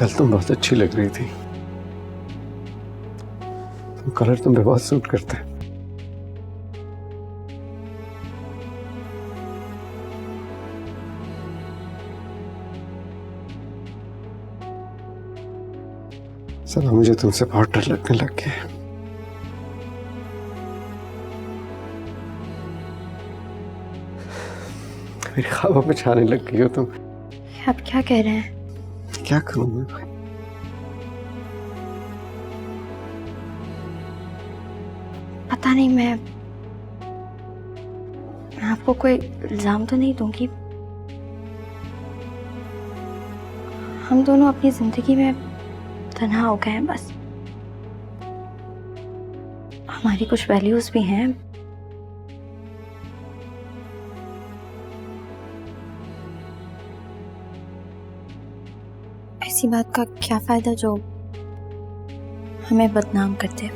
कल तुम बहुत अच्छी लग रही थी। कलर तुम पे बहुत सूट करता है। सब मुझे तुमसे बहुत डर लगने लग गया है। मेरे ख्वाबों में छाने लग गई हो तुम। आप क्या कह रहे हैं? क्या करूं मैं? पता नहीं, मैं आपको कोई इल्जाम तो नहीं दूंगी। हम दोनों अपनी जिंदगी में तन्हा हो गए हैं बस। हमारी कुछ वैल्यूज भी हैं। ऐसी बात का क्या फायदा जो हमें बदनाम करते।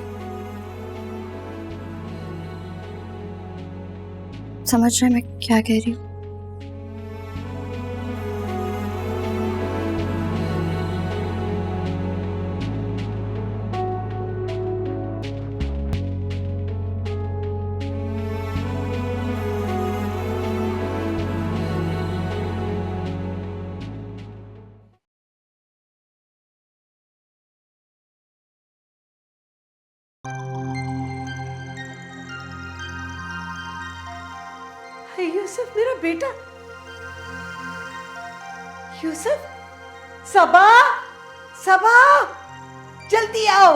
समझ रहे हैं मैं क्या कह रही हूँ? यूसुफ मेरा बेटा, यूसुफ, सबा, सबा, जल्दी आओ।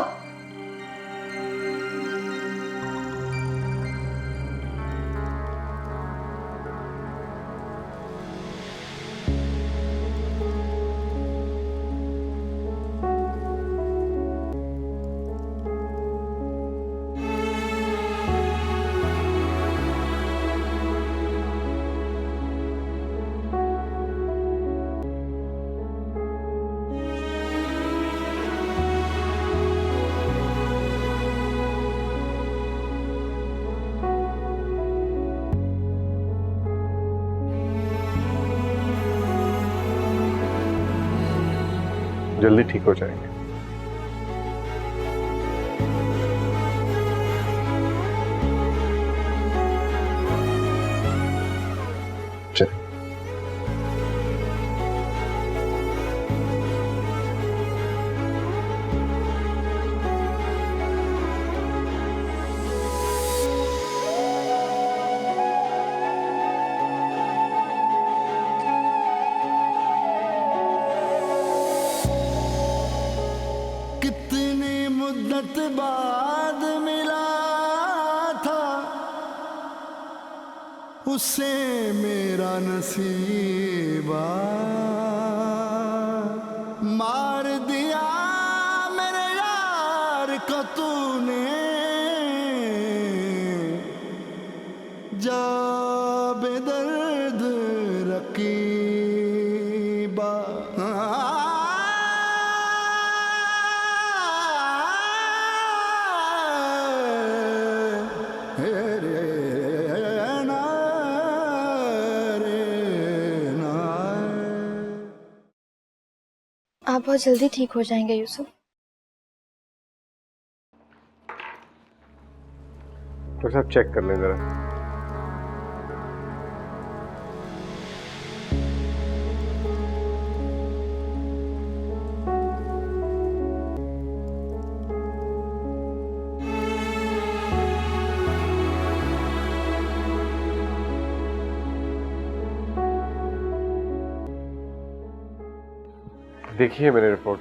जल्दी ठीक हो जाएंगे। चल। कितनी मुद्दत बाद मिला था उसे मेरा नसीबा, मार दिया मेरे यार को तूने, जा बेदर्द रकीबा। आप बहुत जल्दी ठीक हो जाएंगे यूसुफ। तो सब चेक कर लें जरा। देखिए मैंने रिपोर्ट,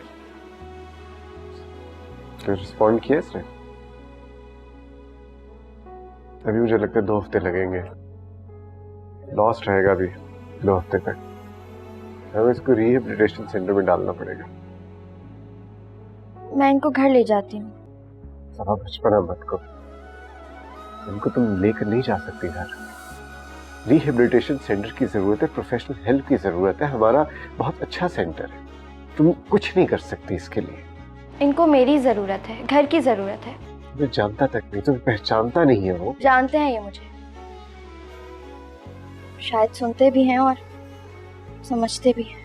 रिस्पॉन्ड किया इसने। अभी मुझे लगता है 2 हफ्ते लगेंगे, लॉस्ट रहेगा अभी 2 हफ्ते तक। हमें इसको रिहेबिलिटेशन सेंटर में डालना पड़ेगा। मैं इनको घर ले जाती हूँ। सब बचपना मत करो, इनको तुम लेकर नहीं जा सकती घर। रिहेबिलिटेशन सेंटर की जरूरत है, प्रोफेशनल हेल्प की जरूरत है। हमारा बहुत अच्छा सेंटर है, तुम कुछ नहीं कर सकती इसके लिए। इनको मेरी जरूरत है, घर की जरूरत है। मैं जानता तक नहीं, तुम्हें पहचानता नहीं है वो। जानते हैं ये मुझे, शायद सुनते भी हैं और समझते भी हैं।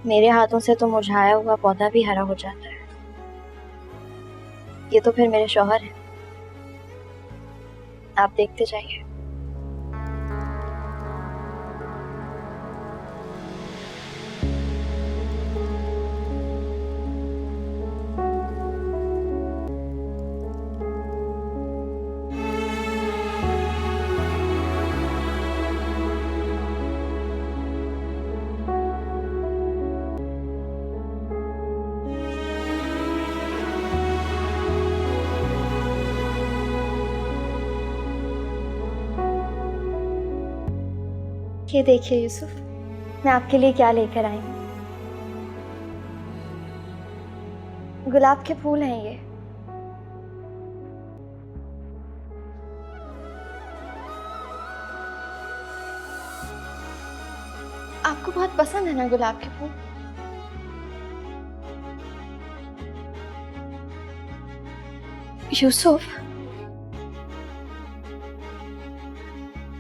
मेरे हाथों से तो मुरझाया हुआ पौधा भी हरा हो जाता है। ये तो फिर मेरे शौहर हैं। आप देखते जाइए। ये देखिए यूसुफ, मैं आपके लिए क्या लेकर आई हूँ। गुलाब के फूल हैं ये। आपको बहुत पसंद है ना गुलाब के फूल? यूसुफ,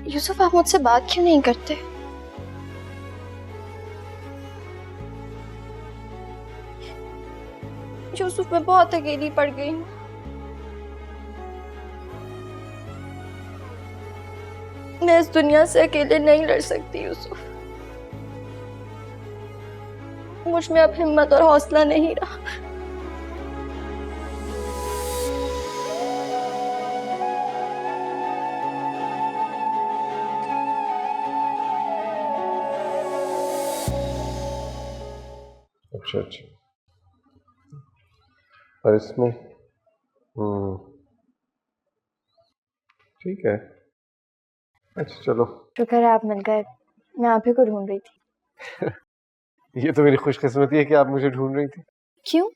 यूसुफ आप मुझसे बात क्यों नहीं करते? यूसुफ मैं बहुत अकेली पड़ गई हूँ। मैं इस दुनिया से अकेले नहीं लड़ सकती यूसुफ। मुझ में अब हिम्मत और हौसला नहीं रहा। अच्छा अच्छा, और इसमें ठीक है। अच्छा चलो, शुक्र है आप मिल गए। मैं आप ही को ढूंढ रही थी। ये तो मेरी खुशकिस्मती है कि आप मुझे ढूंढ रही थी। क्यों?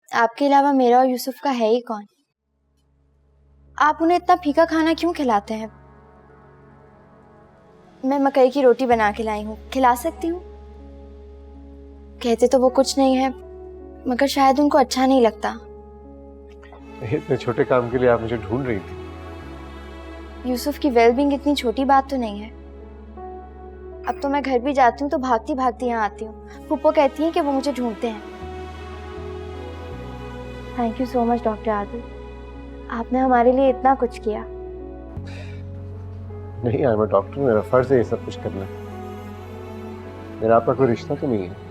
आपके अलावा मेरा और यूसुफ का है ही कौन? आप उन्हें इतना फीका खाना क्यों खिलाते हैं? मैं मकई की रोटी बना के लाई हूँ, खिला सकती हूँ। कहते तो वो कुछ नहीं है, मगर शायद उनको अच्छा नहीं लगता। इतने छोटे काम के लिए आप मुझे ढूंढ रही थी? यूसुफ की वेलबींग इतनी छोटी बात तो नहीं है। अब तो मैं घर भी जाती हूँ तो भागती भागती यहाँ आती हूँ। फूफो कहती हैं कि वो मुझे ढूंढते हैं। Thank you so much doctor Adil, आपने हमारे लिए इतना कुछ किया। नहीं, आई एम अ डॉक्टर, मेरा फर्ज है ये सब कुछ करना। मेरा आपका कोई रिश्ता तो नहीं है।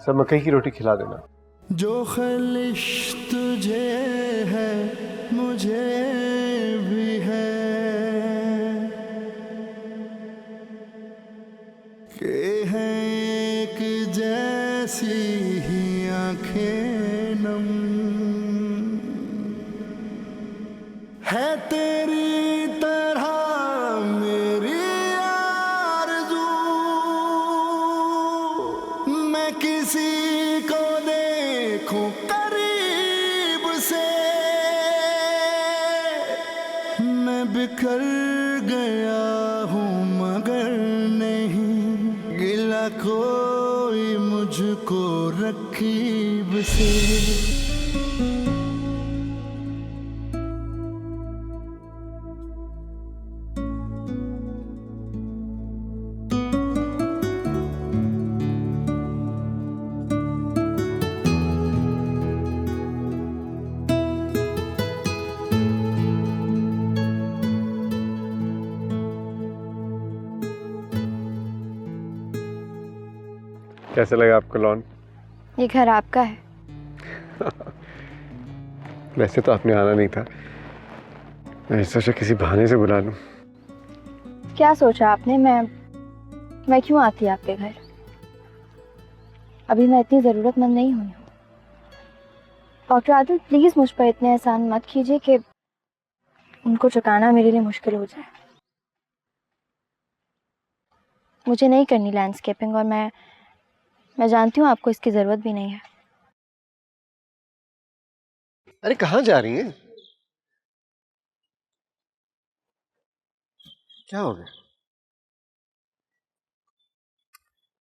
सब मकई की रोटी खिला देना। जो ख्वाहिश तुझे है मुझे भी है, के हैं एक जैसी ही आंखें नम, है तेरी तरह मेरी आरज़ू, मैं किसी को देखूं करीब से, मैं बिखर गया हूँ मगर नहीं गिला कोई मुझको रकीब से। कैसा लगा आपको लॉन? ये घर आपका है। वैसे तो आपने आना नहीं था, मैं सोचा किसी बहाने से बुला लूं। क्या सोचा आपने? मैं क्यों आती आपके घर? अभी मैं इतनी जरूरतमंद नहीं हुई हूँ। डॉक्टर आदिल प्लीज मुझ पर इतने एहसान मत कीजिए कि उनको चुकाना मेरे लिए मुश्किल हो जाए। मुझे नहीं करनी लैंडस्केपिंग, और मैं जानती हूँ आपको इसकी जरूरत भी नहीं है। अरे कहाँ जा रही हैं? क्या हो गया?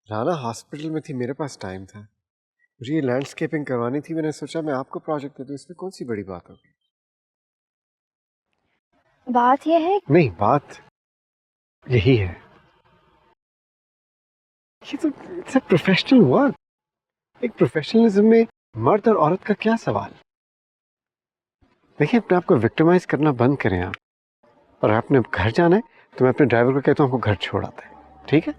राना हॉस्पिटल में थी, मेरे पास टाइम था, मुझे ये लैंडस्केपिंग करवानी थी। मैंने सोचा मैं आपको प्रोजेक्ट दे दूं, इसमें कौन सी बड़ी बात होगी? बात यह है, नहीं, बात यही है ये तो इट्स अ प्रोफेशनल वर्क। एक प्रोफेशनलिज्म में मर्द और औरत का क्या सवाल। देखिए, अपने आप को विक्टिमाइज करना बंद करें आप। और आपने घर जाना है तो मैं अपने ड्राइवर को कहता हूँ आपको घर छोड़ आता है, ठीक है?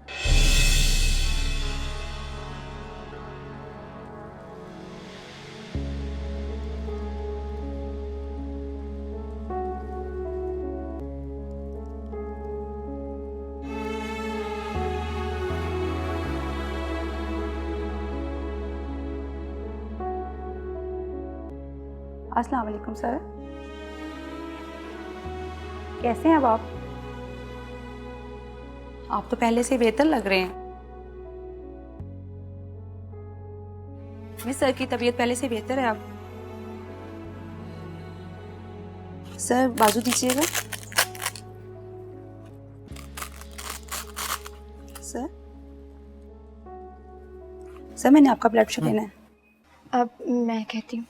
अस्सलाम वालेकुम सर, कैसे हैं अब आप? आप तो पहले से बेहतर लग रहे हैं। मिस सर की तबीयत पहले से बेहतर है अब। सर बाजू दीजिएगा। सर सर मैंने आपका ब्लड प्रेशर लेना है। अब मैं कहती हूँ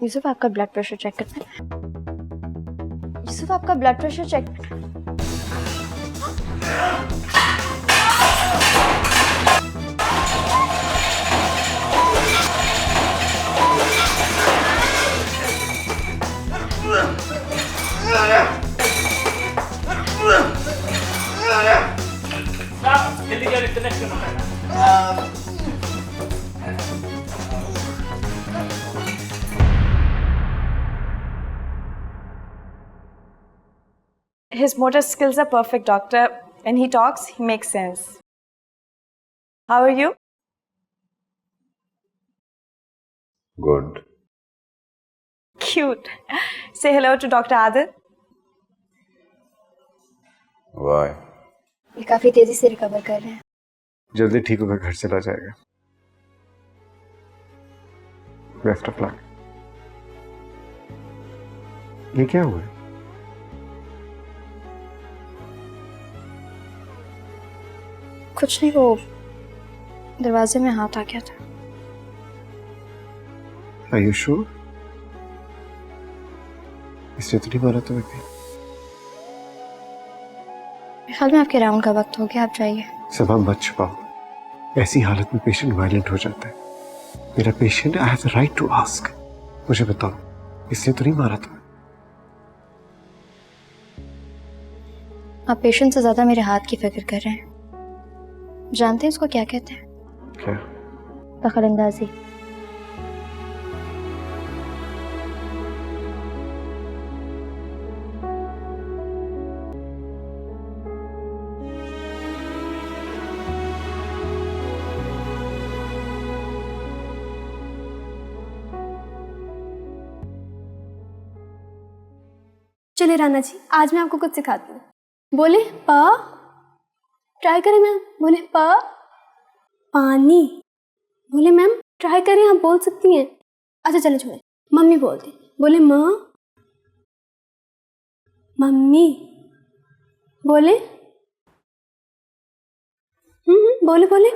यूसुफ, आपका ब्लड प्रेशर चेक करना है। यूसुफ, आपका ब्लड प्रेशर चेक। जल्दी जल्दी कनेक्ट करना पड़ेगा। His motor skills are perfect, doctor. When he talks, he makes sense. How are you? Good. Cute. Say hello to Dr. Adil. Why? ये काफी तेजी से रिकवर कर रहे हैं। जल्दी ठीक होकर घर चला जाएगा। Best of luck. ये क्या हुआ? कुछ नहीं, वो दरवाजे में हाथ आ गया था। Are you sure? इसलिए तो नहीं मारा तुम्हें कहीं? मेरे ख्याल में आपके राउंड का वक्त हो गया, आप जाइए। सबा मत छुपाओ। ऐसी हालत में पेशेंट वायलेंट हो जाता है। मेरा patient, I have the right to ask. मुझे बताओ, इसलिए तो नहीं मारा तुम्हें? आप पेशेंट से ज्यादा मेरे हाथ की फिक्र कर रहे हैं। जानते हैं इसको क्या कहते हैं? क्या? दखलंदाजी। चले राना जी, आज मैं आपको कुछ सिखाती हूँ। बोले पा, ट्राई करें मैम। बोले पा, पानी। बोले मैम ट्राई करें, आप बोल सकती हैं। अच्छा चलो छोड़े, मम्मी बोलती। बोले माँ, मम्मी। बोले बोले बोले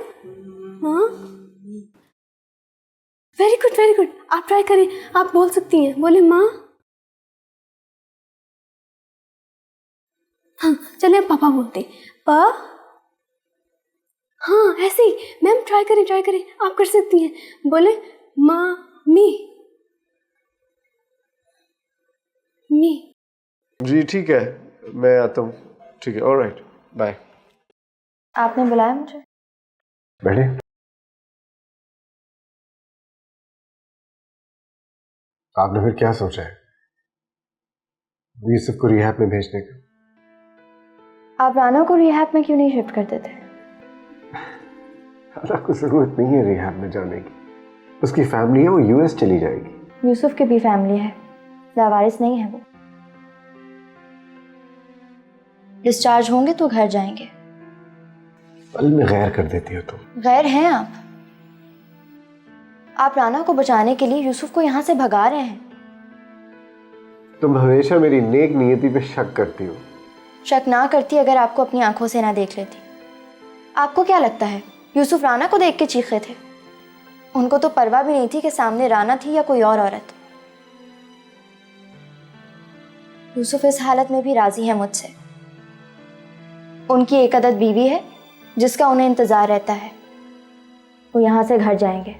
हाँ, वेरी गुड वेरी गुड। आप ट्राई करें, आप बोल सकती हैं। बोले माँ। हाँ चलिए, पापा बोलते। पा, हाँ ऐसे ही। मैम ट्राई करें, आप कर सकती हैं। बोले माँ, मी। जी ठीक है, मैं आता हूँ। ठीक है, ऑलराइट, बाय। आपने बुलाया मुझे? बैठे। आपने फिर क्या सोचा है यूसुफ को रिहैब में भेजने का? आप राना को रिहैब में क्यों नहीं शिफ्ट करते थे? राना को जरूरत नहीं है रिहैब में जाने की। उसकी फैमिली है, वो यूएस चली जाएगी। यूसुफ की भी फैमिली है, लावारिस नहीं है वो। डिस्चार्ज होंगे तो घर जाएंगे। पल में गैर कर देती हो तुम। गैर हैं आप राना को बचाने के लिए यूसुफ को यहाँ से भगा रहे हैं। तुम हमेशा मेरी नेक नियति पे शक करती हो। शक ना करती अगर आपको अपनी आंखों से ना देख लेती। आपको क्या लगता है यूसुफ राना को देख के चीखे थे? उनको तो परवाह भी नहीं थी कि सामने राना थी या कोई और औरत। यूसुफ इस हालत में भी राजी है मुझसे। उनकी एक अदद बीवी है, जिसका उन्हें इंतज़ार रहता है। वो यहाँ से घर जाएंगे।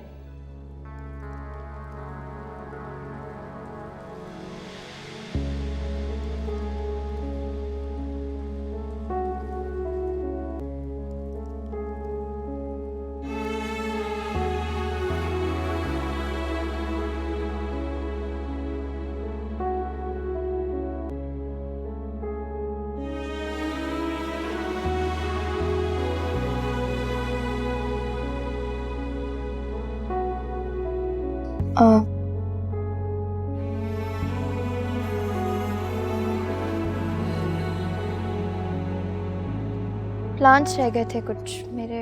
प्लांट्स रह गए थे कुछ मेरे,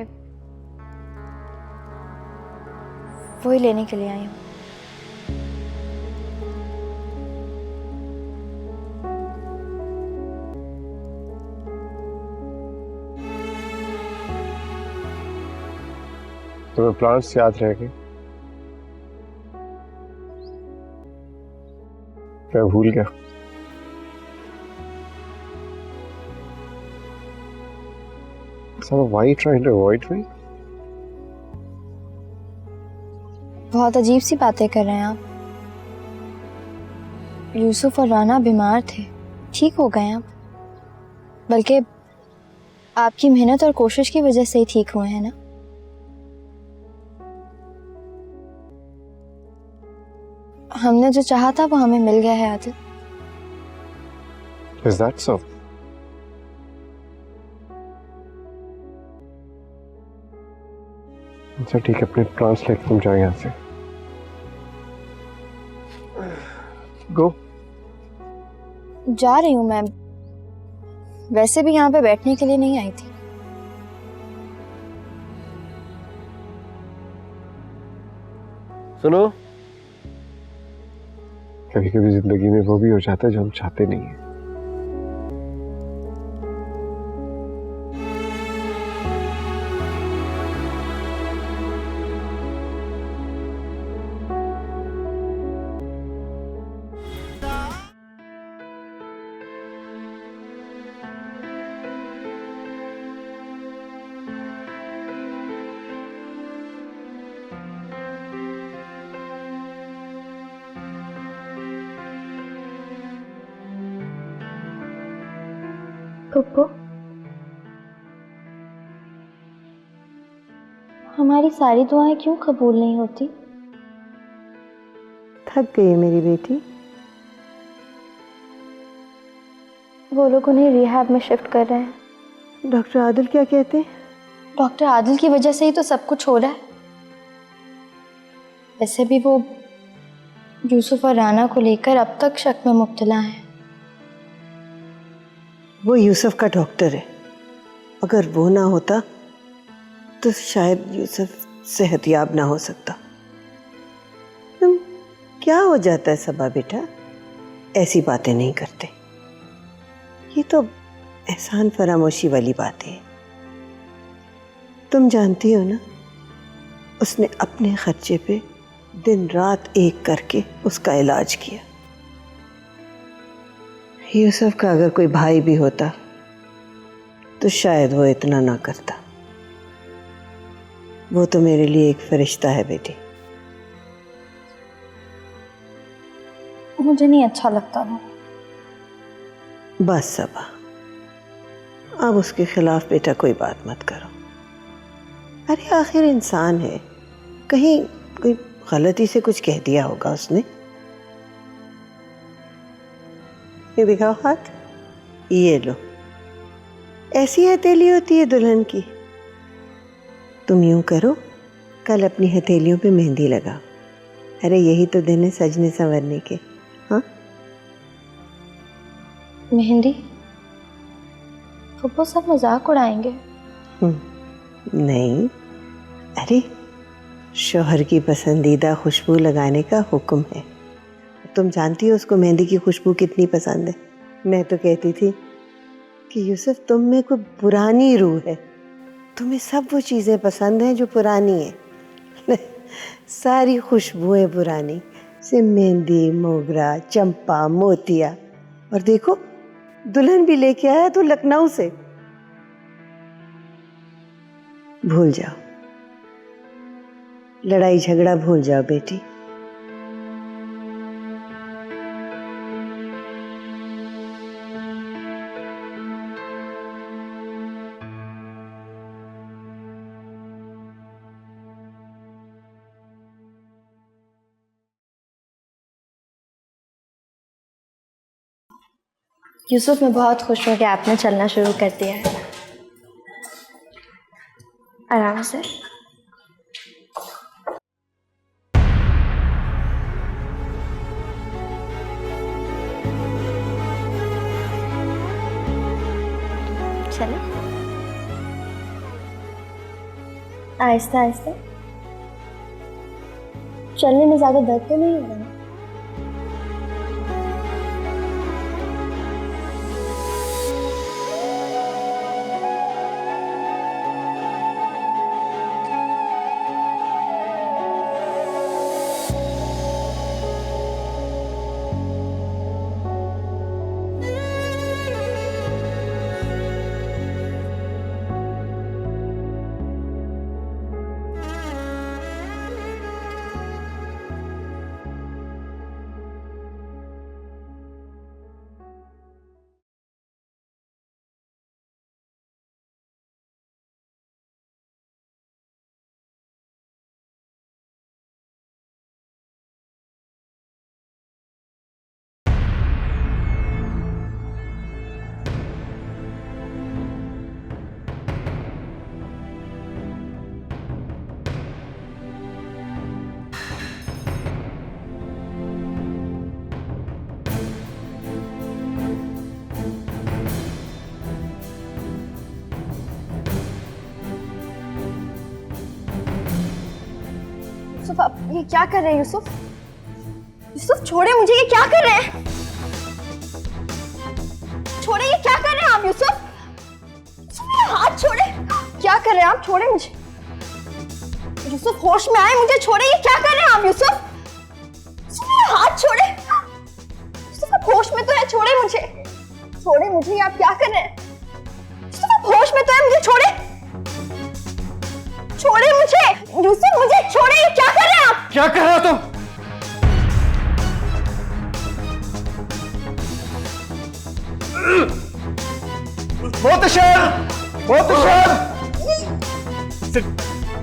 वही लेने के लिए आई हूँ। तुम्हें प्लांट्स याद रह गए? मैं भूल गया। So why are you trying to avoid me? बहुत अजीब सी बातें कर रहे हैं आप। यूसुफ और राना बीमार थे, ठीक हो गए आप। बल्कि आपकी मेहनत और कोशिश की वजह से ही ठीक हुए हैं ना। हमने जो चाहा था वो हमें मिल गया है आदिल। Is that so? अच्छा ठीक है, अपने प्लान्स लेकर तुम जाओ यहाँ से। गो। जा रही हूँ मैम, वैसे भी यहाँ पे बैठने के लिए नहीं आई थी। सुनो, कभी कभी जिंदगी में वो भी हो जाता है जो हम चाहते नहीं है। पप्पू, हमारी सारी दुआएं क्यों कबूल नहीं होती? थक गई है मेरी बेटी। वो लोग उन्हें रिहैब में शिफ्ट कर रहे हैं। डॉक्टर आदिल क्या कहते हैं? डॉक्टर आदिल की वजह से ही तो सब कुछ हो रहा है। वैसे भी वो यूसुफ और राना को लेकर अब तक शक में मुब्तला है। वो यूसुफ का डॉक्टर है, अगर वो ना होता तो शायद यूसुफ सेहतयाब ना हो सकता। तुम क्या हो जाता है सबा बेटा, ऐसी बातें नहीं करते। ये तो एहसान फरामोशी वाली बातें हैं। तुम जानती हो ना, उसने अपने खर्चे पे दिन रात एक करके उसका इलाज किया। यूसुफ का अगर कोई भाई भी होता तो शायद वो इतना ना करता। वो तो मेरे लिए एक फरिश्ता है बेटी। मुझे नहीं अच्छा लगता वो। बस सबा, अब उसके खिलाफ बेटा कोई बात मत करो। अरे आखिर इंसान है, कहीं कोई गलती से कुछ कह दिया होगा उसने। ये दिखाओ हाथ, ये लो। ऐसी हथेली होती है दुल्हन की। तुम यूं करो, कल अपनी हथेलियों पे मेहंदी लगाओ। अरे यही तो दिन है सजने संवरने के। हाँ, मेहंदी? पप्पू सब मजाक उड़ाएंगे। नहीं, अरे शौहर की पसंदीदा खुशबू लगाने का हुक्म है। तुम जानती हो उसको मेहंदी की खुशबू कितनी पसंद है। मैं तो कहती थी कि यूसुफ तुम में कोई पुरानी रूह है, तुम्हें सब वो चीज़ें पसंद हैं जो पुरानी हैं। सारी खुशबुएं पुरानी, से मेहंदी, मोगरा, चंपा, मोतिया। और देखो दुल्हन भी लेके आया तो लखनऊ से। भूल जाओ, लड़ाई झगड़ा भूल जाओ बेटी। यूसुफ, मैं बहुत खुश हूँ कि आपने चलना शुरू कर दिया है। आराम से। चलो, आहिस्ता आहिस्ता। चलने में ज्यादा दर्द तो नहीं हो रहा? यूसुफ, आप ये क्या कर रहे हैं? यूसुफ, यूसुफ छोड़े मुझे, ये क्या कर रहे हैं? छोड़े, ये क्या कर रहे हैं आप? यूसुफ, मेरा हाथ छोड़े, क्या कर रहे हैं आप? छोड़े मुझे। यूसुफ, होश में आए, मुझे छोड़े, ये क्या कर रहे हैं आप? यूसुफ, मेरा हाथ छोड़े। यूसुफ, आप होश में तो है, छोड़े मुझे, छोड़े मुझे, आप क्या कर रहे हैं? यूसुफ, आप होश में तो है, मुझे छोड़े, छोड़े मुझे। यूसुफ, मुझे छोड़े, ये क्या कर रहे हैं आप? क्या कर रहे हो तुम? मोहतशम, मोहतशम,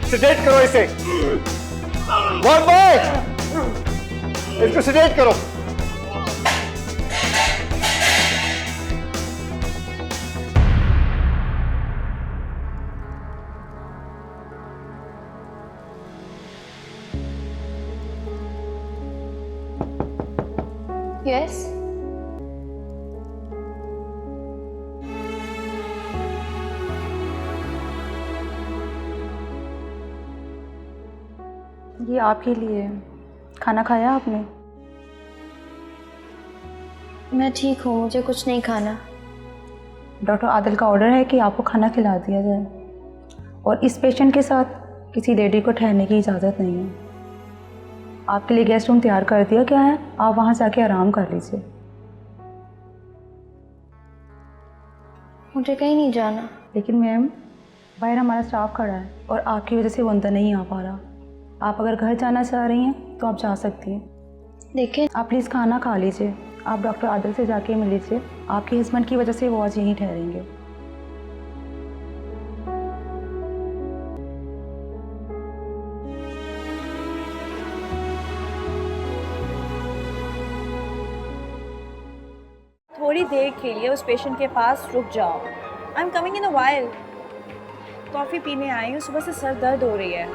सेडेट करो इसे। वन बॉय, इसको सेडेट करो। Yes. ये आपके लिए। खाना खाया आपने? मैं ठीक हूँ, मुझे कुछ नहीं खाना। डॉक्टर आदिल का ऑर्डर है कि आपको खाना खिला दिया जाए, और इस पेशेंट के साथ किसी लेडी को ठहरने की इजाज़त नहीं है। आपके लिए गेस्ट रूम तैयार कर दिया गया है, आप वहाँ जाके आराम कर लीजिए। मुझे कहीं नहीं जाना। लेकिन मैम, बाहर हमारा स्टाफ खड़ा है और आपकी वजह से वो अंदर नहीं आ पा रहा। आप अगर घर जाना चाह रही हैं तो आप जा सकती हैं। देखिए, आप प्लीज़ खाना खा लीजिए, आप डॉक्टर आदिल से जाके मिल लीजिए। आपके हस्बैंड की वजह से वो आज यहीं ठहरेंगे। थोड़ी देर के लिए उस पेशेंट के पास रुक जाओ। I am coming in a while. Coffee पीने आई हूँ, सुबह से सर दर्द हो रही है।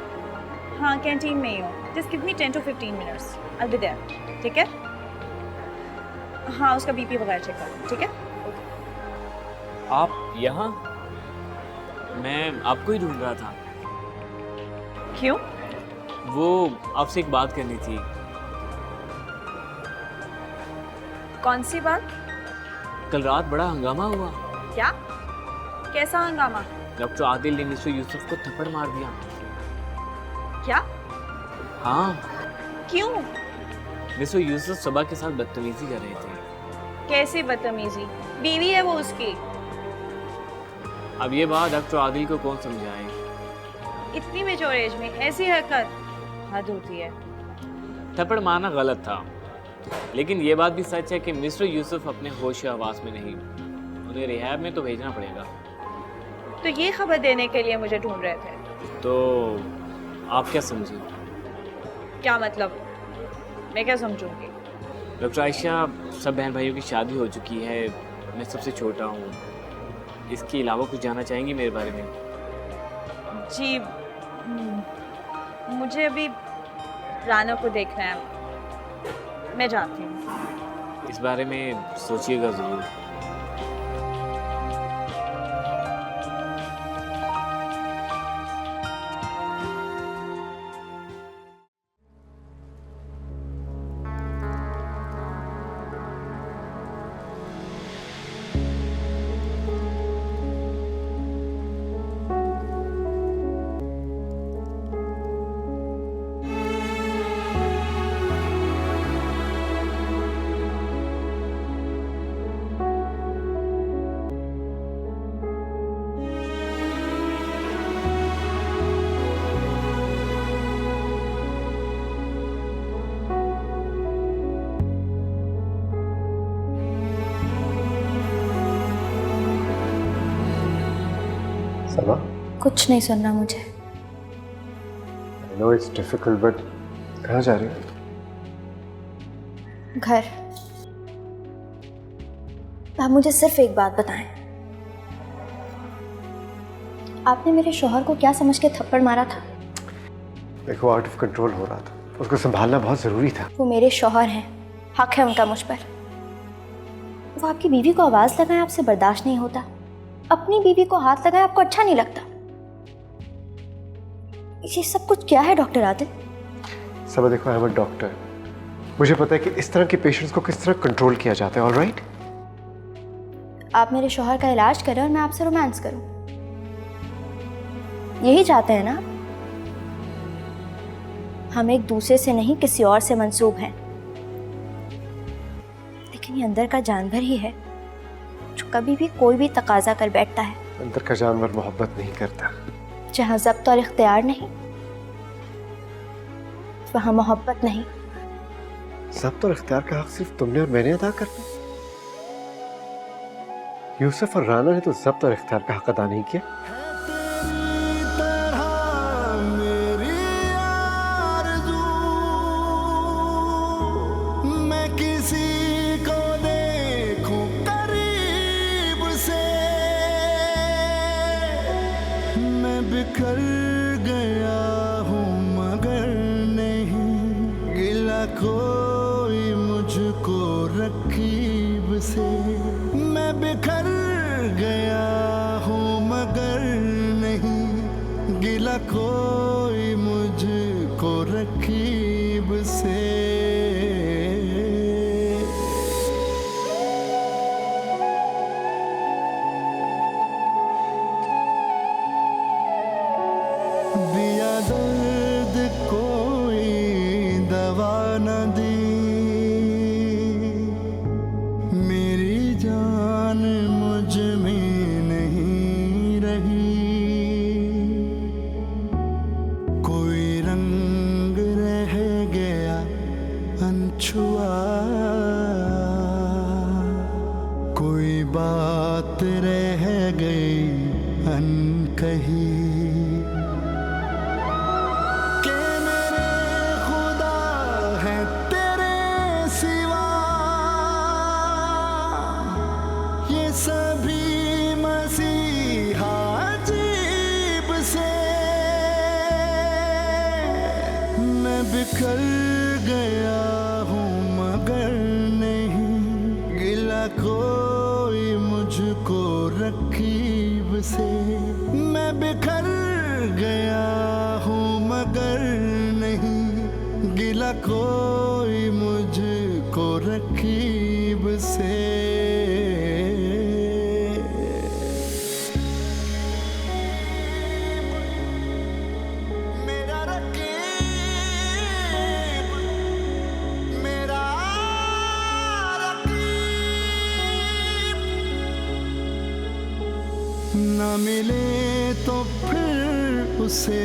हाँ, कैंटीन में ही हूँ। Just give me 10 to 15 minutes, I will be there. ठीक है? हाँ, उसका बीपी वगैरह चेक करो। ठीक है? आप यहाँ? मैं आपको ही ढूंढ रहा था। क्यों? वो आपसे एक बात करनी थी। कौन सी बात? कल रात बड़ा हंगामा हुआ। क्या? कैसा हंगामा? डॉक्टर आदिल ने मिस्टर यूसुफ को थप्पड़ मार दिया। क्या? हाँ, क्यों? मिस्टर यूसुफ सुबह के साथ बदतमीजी कर रहे थे। कैसे बदतमीजी? बीवी है वो उसकी। अब ये बात डॉक्टर आदिल को कौन समझाए? इतनी मेच्योर एज में ऐसी हरकत हद होती है। थप्पड़ मारना गलत था, लेकिन ये बात भी सच है कि मिस्टर यूसुफ अपने होश हवास में नहीं, उन्हें रिहैब में तो भेजना पड़ेगा। तो ये खबर देने के लिए मुझे ढूंढ रहे थे? तो आप क्या समझे? क्या मतलब? मैं क्या समझूंगी? डॉक्टर आयशा, सब बहन भाइयों की शादी हो चुकी है, मैं सबसे छोटा हूँ। इसके अलावा कुछ जानना चाहेंगी मेरे बारे में? जी, मुझे अभी राना को देखना है, मैं जाती हूँ। इस बारे में सोचिएगा ज़रूर। सबा, कुछ नहीं सुनना मुझे। I know it's difficult, but कहाँ जा रही हो? घर। आप मुझे सिर्फ एक बात बताएं, आपने मेरे शौहर को क्या समझ के थप्पड़ मारा था? देखो, आउट ऑफ कंट्रोल हो रहा था, उसको संभालना बहुत जरूरी था। वो मेरे शौहर हैं, हक है उनका मुझ पर। वो आपकी बीवी को आवाज लगाए आपसे बर्दाश्त नहीं होता, अपनी बीवी को हाथ लगाए आपको अच्छा नहीं लगता। ये सब कुछ क्या है डॉक्टर आदिल? सबा देखो, आई एम अ डॉक्टर, मुझे पता है कि इस तरह के पेशेंट्स को किस तरह कंट्रोल किया जाता है। ऑलराइट, आप मेरे शौहर का इलाज करें और मैं आपसे रोमांस करूं, यही चाहते हैं ना? हम एक दूसरे से नहीं किसी और से मंसूब हैं, लेकिन ये अंदर का जानवर ही है जो कभी भी कोई भी तकाजा कर बैठता है। अंदर का जानवर मोहब्बत नहीं करता। जहाँ ज़ब्त और इख्तियार नहीं, वहाँ मोहब्बत नहीं। ज़ब्त और इख्तियार का हक सिर्फ तुमने और मैंने अदा करना। यूसुफ और राना ने तो ज़ब्त और इख्तियार का हक अदा नहीं किया। बिखर गया हूँ मगर नहीं गिला कोई मुझको रकीब से। मैं बिखर गया हूँ मगर नहीं गिला कोई मुझको रकीब से। दिया दर्द कोई दवा न दी, मेरी जान मुझ में नहीं रही। कोई रंग रह गया अनछुआ, कोई बात रह गई अनकही। सभी मसीहा अजीब से मैं बिखर गया हूँ मगर नहीं गिला कोई मुझको रकीब से। मैं बिखर गया हूँ मगर नहीं गिला कोई मुझको रकीब से। न मिले तो फिर उसे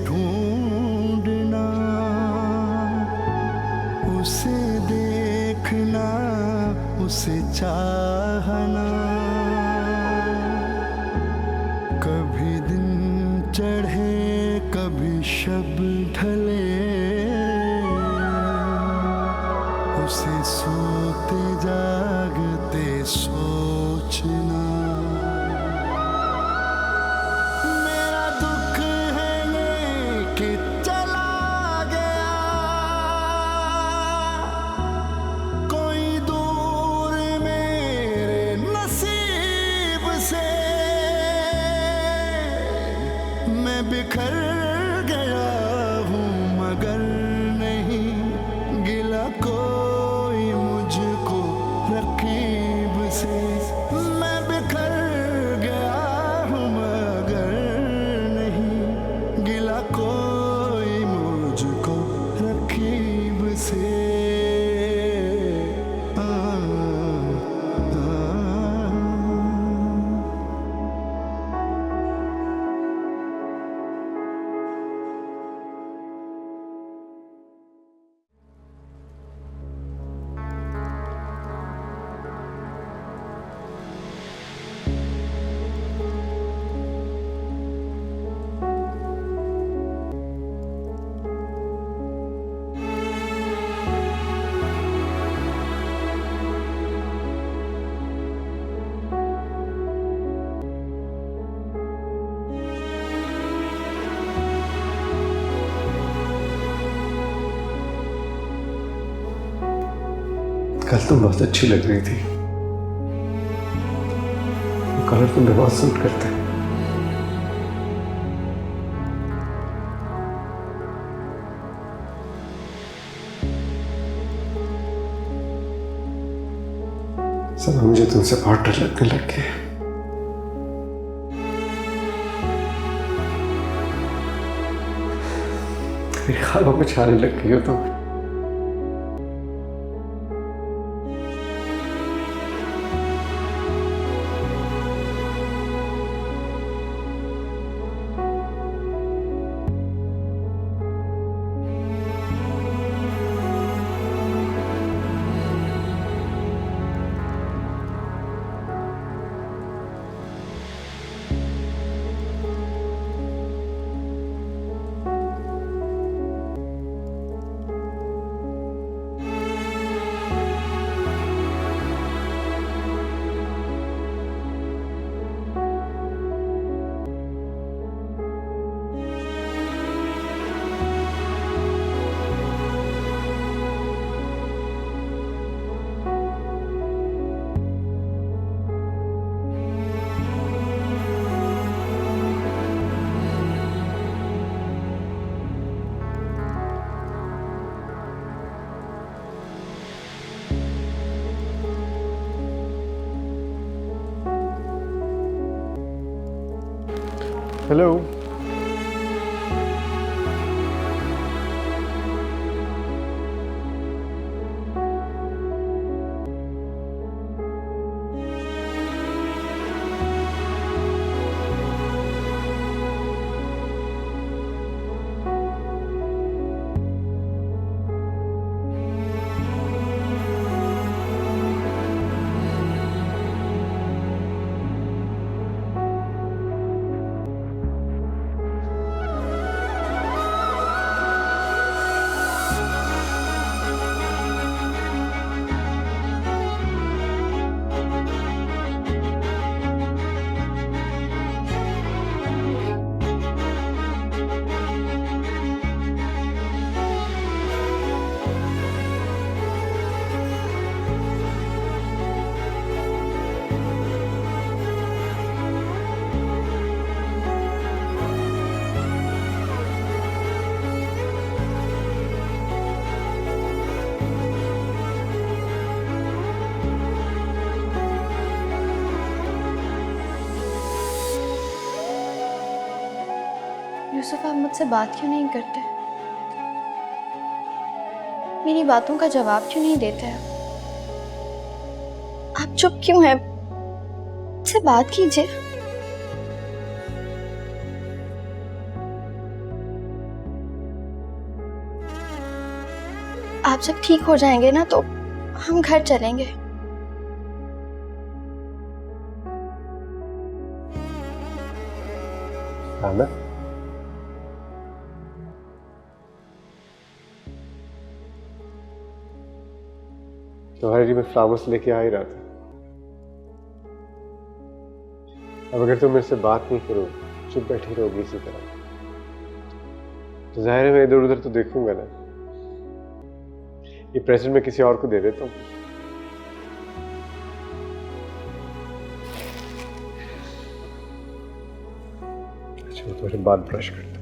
ढूंढना, उसे देखना, उसे चाहना। कभी दिन चढ़े कभी शब ढले, उसे सोते जागते सोचना। मेरा दुख है ये कि चला गया कोई दूर मेरे नसीब से। मैं बिखर गया हूँ मगर नहीं गिला कोई मुझको रकीब से। मैं बिखर गया हूँ मगर नहीं गिला कोई मुझको रकीब से। कल तुम बहुत अच्छी लग रही थी, कलर तुम्हें बहुत सूट करता है। सब मुझे तुमसे बहुत डर लगने लग गया। मेरे ख्वाबों में छाने लग गई हो तुम। हेलो, यूसुफ, आप मुझसे बात क्यों नहीं करते? मेरी बातों का जवाब क्यों नहीं देते हैं? आप चुप क्यों हैं? मुझसे बात कीजिए। आप जब ठीक हो जाएंगे ना तो हम घर चलेंगे। राना, तुम्हारे लिए मैं फ्लावर्स लेके आ ही रहा था। अब अगर तुम मेरे से बात नहीं करोगे, चुप बैठी रहोगी इसी तरह, तो जाहिर है मैं इधर उधर तो देखूंगा ना। ये प्रेजेंट मैं किसी और को दे देता हूँ। अच्छा, मैं तुम्हारे बाल ब्रश करता हूँ।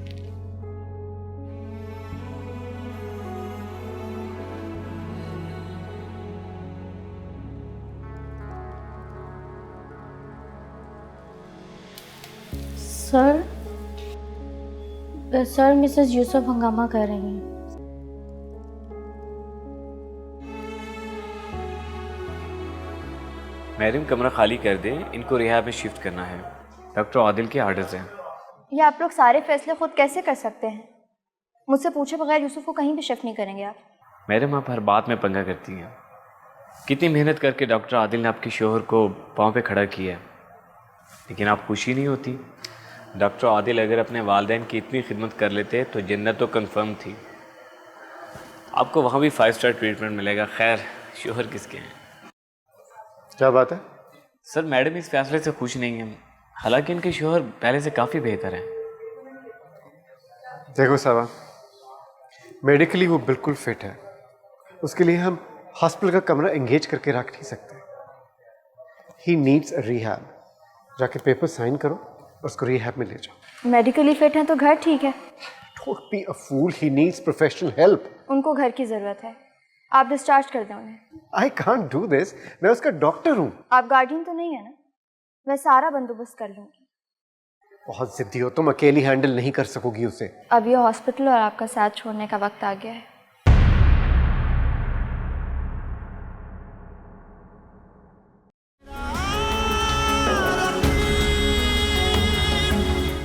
सर मिसेस यूसुफ हंगामा कर रही हैं। मैडम कमरा खाली कर दें, इनको रिहाब में शिफ्ट करना है। डॉक्टर आदिल के आर्डर्स हैं। ये आप लोग सारे फैसले खुद कैसे कर सकते हैं? मुझसे पूछे बगैर यूसुफ को कहीं भी शिफ्ट नहीं करेंगे आप? मैडम आप हर बात में पंगा करती हैं। कितनी मेहनत करके डॉक्टर आदिल ने आपके शोहर को पाँव पे खड़ा किया है, लेकिन आप खुश ही नहीं होती। डॉक्टर आदिल अगर अपने वालिदैन की इतनी खिदमत कर लेते तो जन्नत तो कंफर्म थी। आपको वहाँ भी 5 स्टार ट्रीटमेंट मिलेगा। खैर, शोहर किसके हैं? क्या बात है? सर मैडम इस फैसले से खुश नहीं हैं, हालांकि इनके शोहर पहले से काफ़ी बेहतर हैं। देखो सावा, मेडिकली वो बिल्कुल फिट है। उसके लिए हम हॉस्पिटल का कमरा एंगेज करके रख नहीं सकते। He needs a rehab. जाके पेपर साइन करो और उसको रिहैब में ले जाओ। मेडिकली फिट हैं तो घर ठीक है। Don't be a fool. He needs professional help. उनको घर की जरूरत है, आप डिस्चार्ज कर दें उन्हें। I can't do this. मैं उसका डॉक्टर हूँ। आप गार्डियन तो नहीं है ना? मैं सारा बंदोबस्त कर लूंगी। बहुत जिद्दी हो तुम, अकेली हैंडल नहीं कर सकोगी उसे। अब ये हॉस्पिटल और आपका साथ छोड़ने का वक्त आ गया है।